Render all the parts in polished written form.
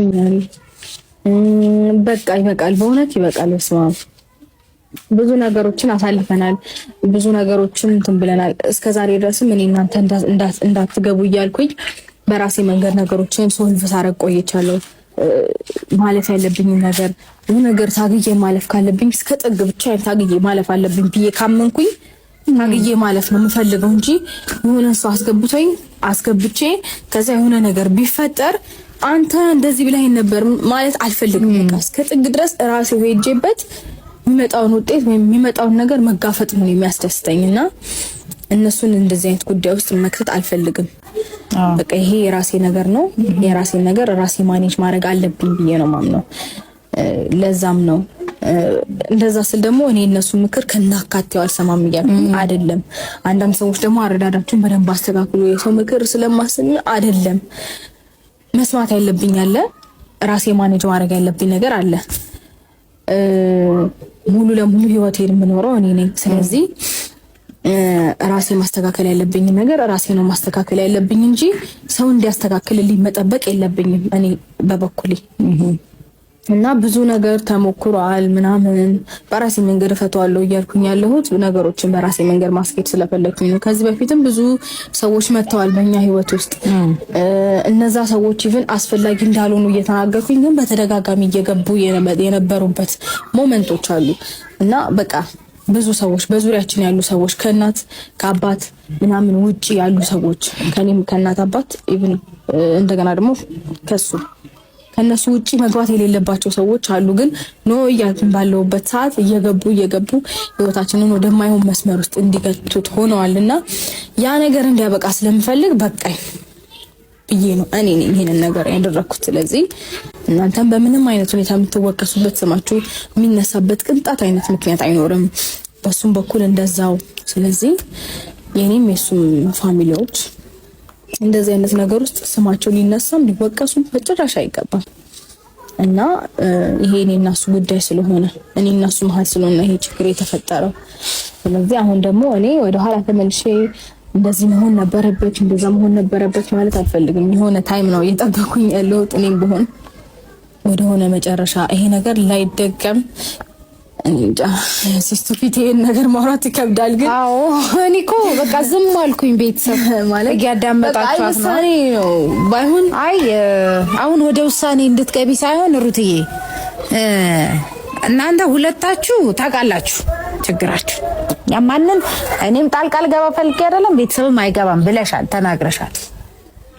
ሰልችቶኛል። በቃ ይበቃል፣ በእውነት ይበቃል። በስመ አብ ብዙ ነገሮችን አሳልፈናል፣ ብዙ ነገሮችን እንትን ብለናል። እስከዛሬ ድረስም እኔ እናንተ እንዳትገቡ እያልኩኝ በራሴ መንገድ ነገሮችን ሶልቭ ሳረግ ቆይቻለሁ። ማለፍ ያለብኝ ነገር ታግዬ ማለፍ ካለብኝ እስከ ጥግ ብቻ ታግዬ ማለፍ አለብኝ ብዬ ካመንኩኝ ታግዬ ማለፍ ነው የምፈልገው እንጂ የሆነ ሰው አስገብቼ ከዛ የሆነ ነገር ቢፈጠር አንተ እንደዚህ ብለህ ነበር ማለት አልፈልግም። እስከ ጥግ ድረስ ራሴ ሄጄበት የሚመጣውን ውጤት ወይም የሚመጣውን ነገር መጋፈጥ ነው የሚያስደስተኝና እነሱን እንደዚህ አይነት ጉዳይ ውስጥ መክተት አልፈልግም። በቃ ይሄ የራሴ ነገር ነው። የራሴ ነገር ራሴ ማኔጅ ማድረግ አለብኝ ብዬ ነው ማምነው። ለዛም ነው እንደዛ ስል ደግሞ እኔ እነሱ ምክር ከናካቴው አልሰማም እያልኩኝ አይደለም። አንዳንድ ሰዎች ደግሞ አረዳዳችሁን በደንብ አስተካክሉ የሰው ምክር ስለማስብ አይደለም። መስማት ያለብኝ አለ፣ ራሴ ማኔጅ ማድረግ ያለብኝ ነገር አለ። ሙሉ ለሙሉ ህይወቴን የምኖረው እኔ ነኝ። ስለዚህ ራሴ ማስተካከል ያለብኝ ነገር ራሴ ነው ማስተካከል ያለብኝ እንጂ ሰው እንዲያስተካክልልኝ መጠበቅ የለብኝም እኔ በበኩሌ። እና ብዙ ነገር ተሞክሯል ምናምን በራሴ መንገድ ፈቷለሁ እያልኩኝ ያለሁት ነገሮችን በራሴ መንገድ ማስኬድ ስለፈለኩኝ ነው። ከዚህ በፊትም ብዙ ሰዎች መጥተዋል በእኛ ህይወት ውስጥ። እነዛ ሰዎች ኢቭን አስፈላጊ እንዳልሆኑ እየተናገርኩኝ ግን በተደጋጋሚ እየገቡ የነበሩበት ሞመንቶች አሉ። እና በቃ ብዙ ሰዎች በዙሪያችን ያሉ ሰዎች ከእናት ከአባት ምናምን ውጪ ያሉ ሰዎች ከኔም ከእናት አባት ኢቭን እንደገና ደግሞ ከነሱ ውጪ መግባት የሌለባቸው ሰዎች አሉ። ግን እያልን ባለውበት ሰዓት እየገቡ ህይወታችንን ወደማይሆን መስመር ውስጥ እንዲገቱት ሆነዋልና ያ ነገር እንዲያበቃ ስለምፈልግ በቃኝ ብዬ ነው እኔ ይሄንን ነገር ያደረኩት። ስለዚህ እናንተም በምንም አይነት ሁኔታ የምትወቀሱበት ስማችሁ የሚነሳበት ቅንጣት አይነት ምክንያት አይኖርም፣ በሱም በኩል እንደዛው። ስለዚህ የኔም የሱም ፋሚሊዎች እንደዚህ አይነት ነገር ውስጥ ስማቸው ሊነሳም ሊወቀሱ በጭራሽ አይገባም። እና ይሄ እኔና እሱ ጉዳይ ስለሆነ እኔና እሱ መሀል ስለሆነ ይሄ ችግር የተፈጠረው። ስለዚህ አሁን ደግሞ እኔ ወደ ኋላ ተመልሼ እንደዚህ መሆን ነበረበት እንደዛ መሆን ነበረበት ማለት አልፈልግም። የሆነ ታይም ነው እየጠበኩኝ ያለሁት እኔም ብሆን ወደሆነ መጨረሻ ይሄ ነገር ላይደገም እንጃ። ሲስቱፊት ይሄን ነገር ማውራት ይከብዳል። ግን አዎ እኔ እኮ በቃ ዝም አልኩኝ። ቤተሰብ ማለት ያዳመጣችኋት ነው ባይሆን አሁን ወደ ውሳኔ እንድትገቢ ሳይሆን ሩትዬ እናንተ ሁለታችሁ ታውቃላችሁ ችግራችሁ። ያማንን እኔም ጣልቃል ገባ ፈልጌ አይደለም ቤተሰብም አይገባም ብለሻል ተናግረሻል።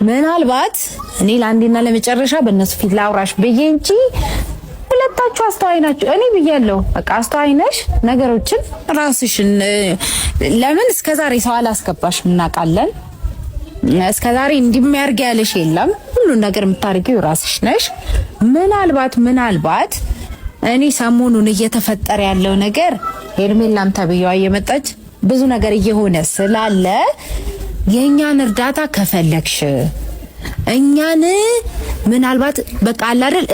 ምናልባት እኔ ለአንዴና ለመጨረሻ በእነሱ ፊት ላውራሽ ብዬ እንጂ ሁለታችሁ አስተዋይ ናችሁ። እኔ ብያለሁ በቃ አስተዋይ ነሽ። ነገሮችን ራስሽን ለምን እስከዛሬ ሰው አላስገባሽም እናውቃለን። እስከዛሬ እንዲሚያርግ ያለሽ የለም። ሁሉን ነገር የምታርጊው ራስሽ ነሽ። ምናልባት እኔ ሰሞኑን እየተፈጠረ ያለው ነገር ሄርሜላም ተብያዋ እየመጣች ብዙ ነገር እየሆነ ስላለ የኛን እርዳታ ከፈለግሽ እኛን ምናልባት በቃ አለ አይደል